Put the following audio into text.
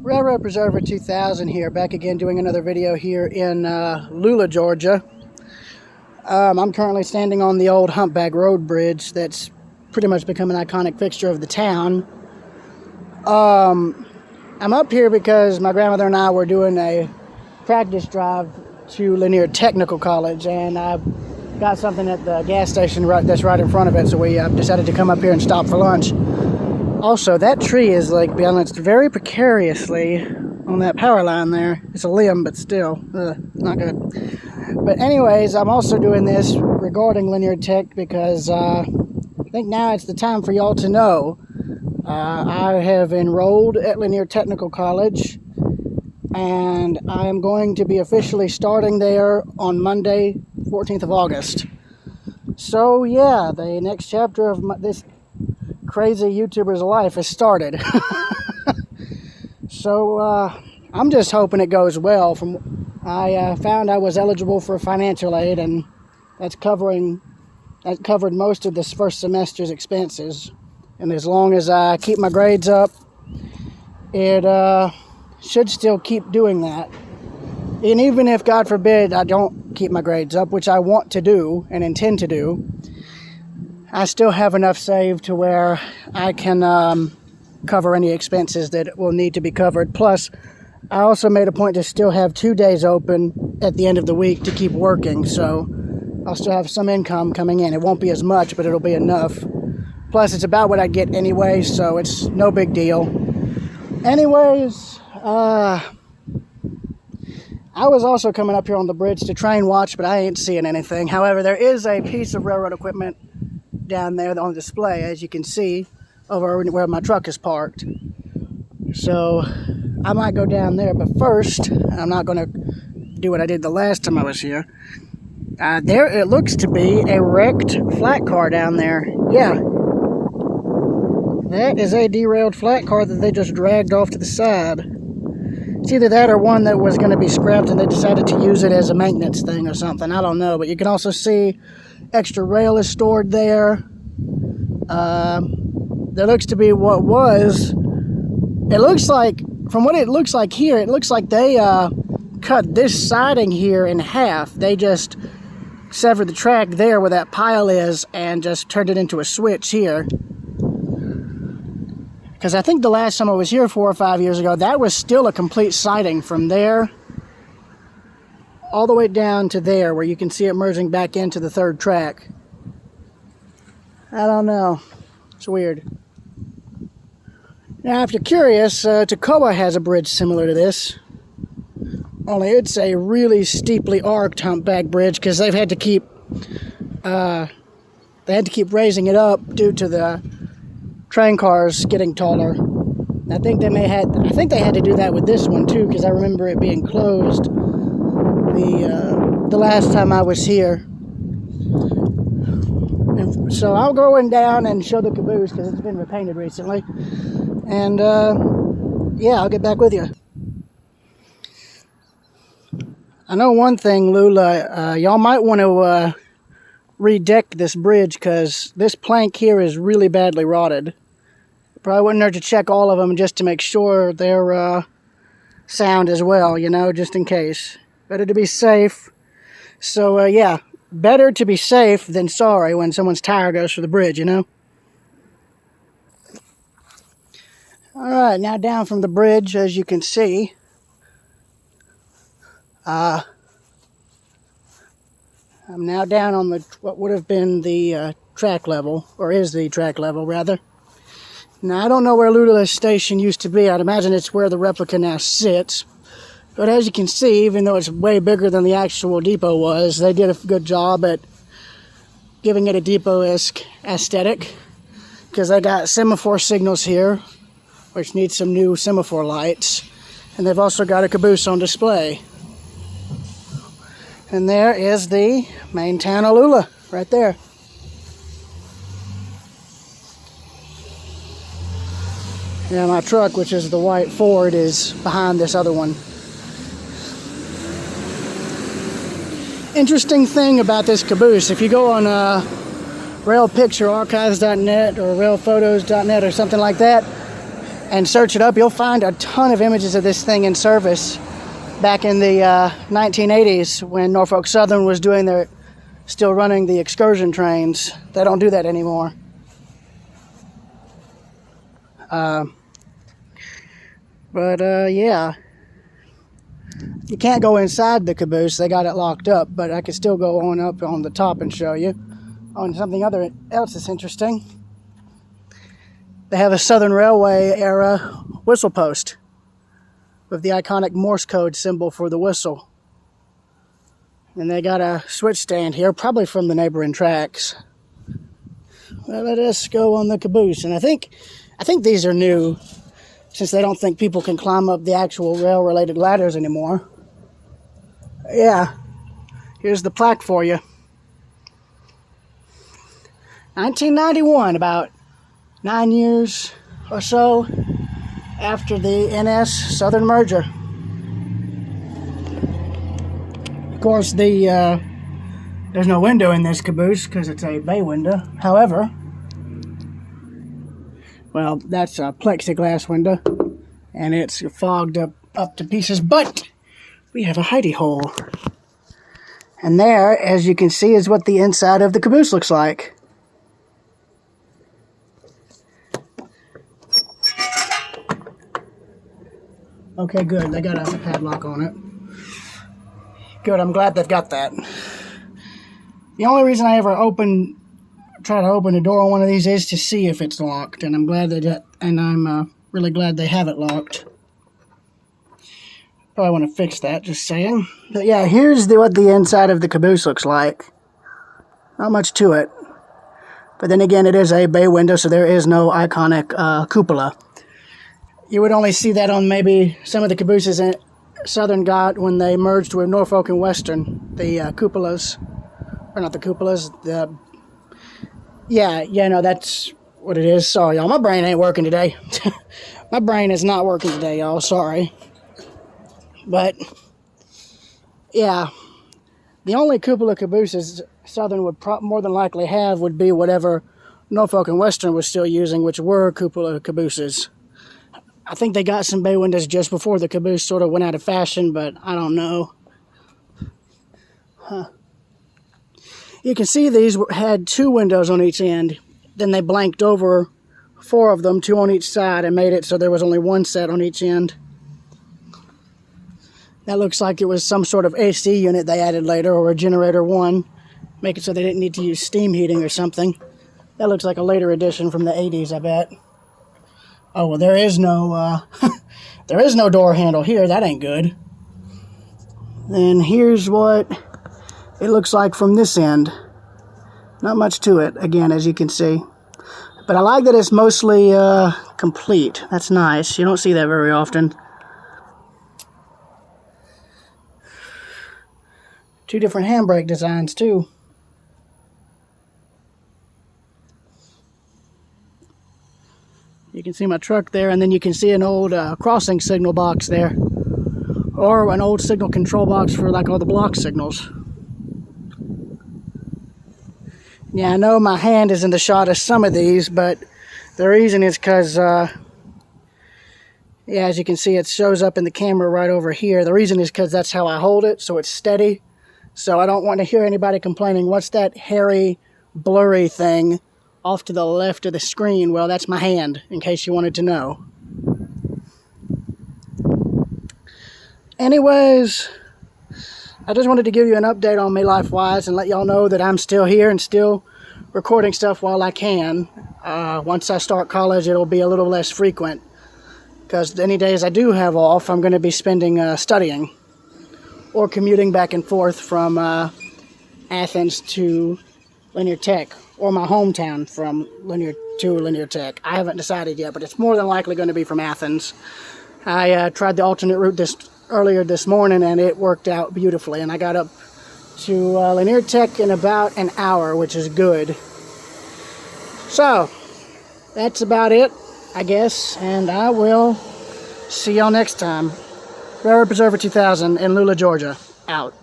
Railroad Preserver 2000 here, back again doing another video here in Lula, Georgia. I'm currently standing on the old Humpback Road Bridge that's pretty much become an iconic fixture of the town. I'm up here because my grandmother and I were doing a practice drive to Lanier Technical College, and I got something at the gas station that's right in front of it, so we decided to come up here and stop for lunch. Also, that tree is like balanced very precariously on that power line there. It's a limb, but still, not good. But anyways, I'm also doing this regarding Lanier Tech because I think now it's the time for y'all to know. I have enrolled at Lanier Technical College, and I am going to be officially starting there on Monday, 14th of August. So yeah, the next chapter of this crazy YouTuber's life has started. So I'm just hoping it goes well. I found I was eligible for financial aid, and that covered most of this first semester's expenses. And as long as I keep my grades up, it should still keep doing that. And even if, God forbid, I don't keep my grades up, which I want to do and intend to do, I still have enough saved to where I can cover any expenses that will need to be covered. Plus, I also made a point to still have 2 days open at the end of the week to keep working, so I'll still have some income coming in. It won't be as much, but it'll be enough. Plus, it's about what I get anyway, so it's no big deal. Anyways, I was also coming up here on the bridge to train watch, but I ain't seeing anything. However, there is a piece of railroad equipment down there on display, as you can see, over where my truck is parked. So I might go down there, but first, I'm not going to do what I did the last time I was here. There it looks to be a wrecked flat car down there. Yeah. That is a derailed flat car that they just dragged off to the side. It's either that or one that was going to be scrapped and they decided to use it as a maintenance thing or something. I don't know, but you can also see extra rail is stored there. There looks to be what was... It looks like, from what it looks like here, it looks like they cut this siding here in half. They just severed the track there where that pile is and just turned it into a switch here. Because I think the last time I was here 4 or 5 years ago, that was still a complete siding from there all the way down to there, where you can see it merging back into the third track. I don't know. It's weird. Now, if you're curious, Toccoa has a bridge similar to this. Only it's a really steeply arched humpback bridge because they've had to keep raising it up due to the train cars getting taller. I think they had to do that with this one too, because I remember it being closed the last time I was here. And so I'll go in down and show the caboose because it's been repainted recently. And yeah, I'll get back with you. I know one thing, Lula, y'all might want to redeck this bridge because this plank here is really badly rotted. Probably wouldn't hurt to check all of them just to make sure they're sound as well, you know, just in case. Better to be safe. So, yeah, better to be safe than sorry when someone's tire goes for the bridge, you know? Alright, now down from the bridge, as you can see, I'm now down on what would have been the track level, or is the track level, rather. Now, I don't know where Lula Station used to be. I'd imagine it's where the replica now sits. But as you can see, even though it's way bigger than the actual depot was, they did a good job at giving it a depot-esque aesthetic. Because they got semaphore signals here, which need some new semaphore lights. And they've also got a caboose on display. And there is the main town of Lula, right there. Yeah, my truck, which is the white Ford, is behind this other one. Interesting thing about this caboose, if you go on railpicturearchives.net or railphotos.net or something like that, and search it up, you'll find a ton of images of this thing in service back in the 1980s when Norfolk Southern was still running the excursion trains. They don't do that anymore. Yeah. You can't go inside the caboose. They got it locked up, but I could still go on up on the top and show you. On something else that's interesting. They have a Southern Railway era whistle post with the iconic Morse code symbol for the whistle. And they got a switch stand here, probably from the neighboring tracks. Well, let us go on the caboose. And I think these are new, since they don't think people can climb up the actual rail-related ladders anymore. Yeah, here's the plaque for you. 1991, about 9 years or so after the NS Southern merger. Of course, there's no window in this caboose because it's a bay window. However, well, that's a plexiglass window, and it's fogged up to pieces, but we have a hidey hole. And there, as you can see, is what the inside of the caboose looks like. Okay, good. They got a padlock on it. Good, I'm glad they've got that. The only reason I ever try to open the door on one of these is to see if it's locked, and I'm really glad they have it locked. Probably want to fix that, just saying. But yeah, here's what the inside of the caboose looks like. Not much to it. But then again, it is a bay window, so there is no iconic cupola. You would only see that on maybe some of the cabooses Southern got when they merged with Norfolk and Western. The cupolas. Or not the cupolas, no, that's what it is. Sorry, y'all. My brain ain't working today. My brain is not working today, y'all. Sorry. But, yeah. The only cupola cabooses Southern would more than likely have would be whatever Norfolk and Western was still using, which were cupola cabooses. I think they got some bay windows just before the caboose sort of went out of fashion, but I don't know. You can see these had 2 windows on each end. Then they blanked over 4 of them, 2 on each side, and made it so there was only 1 set on each end. That looks like it was some sort of AC unit they added later, or a generator 1. Make it so they didn't need to use steam heating or something. That looks like a later addition from the 80s, I bet. Oh, well, there is no door handle here. That ain't good. Then here's what it looks like from this end. Not much to it, again, as you can see. But I like that it's mostly complete. That's nice. You don't see that very often. 2 different handbrake designs, too. You can see my truck there, and then you can see an old crossing signal box there. Or an old signal control box for like all the block signals. Yeah, I know my hand is in the shot of some of these, but the reason is because, yeah, as you can see, it shows up in the camera right over here. The reason is because that's how I hold it, so it's steady. So I don't want to hear anybody complaining, what's that hairy, blurry thing off to the left of the screen? Well, that's my hand, in case you wanted to know. Anyways, I just wanted to give you an update on me life-wise and let y'all know that I'm still here and still recording stuff while I can. Once I start college, it'll be a little less frequent, because any days I do have off, I'm going to be spending studying or commuting back and forth from Athens to Linear Tech, or my hometown from Linear Tech. I haven't decided yet, but it's more than likely going to be from Athens. I tried the alternate route earlier this morning, and it worked out beautifully, and I got up to Linear Tech in about an hour, which is good. So, that's about it, I guess, and I will see y'all next time. Railroad Preserver 2000 in Lula, Georgia. Out.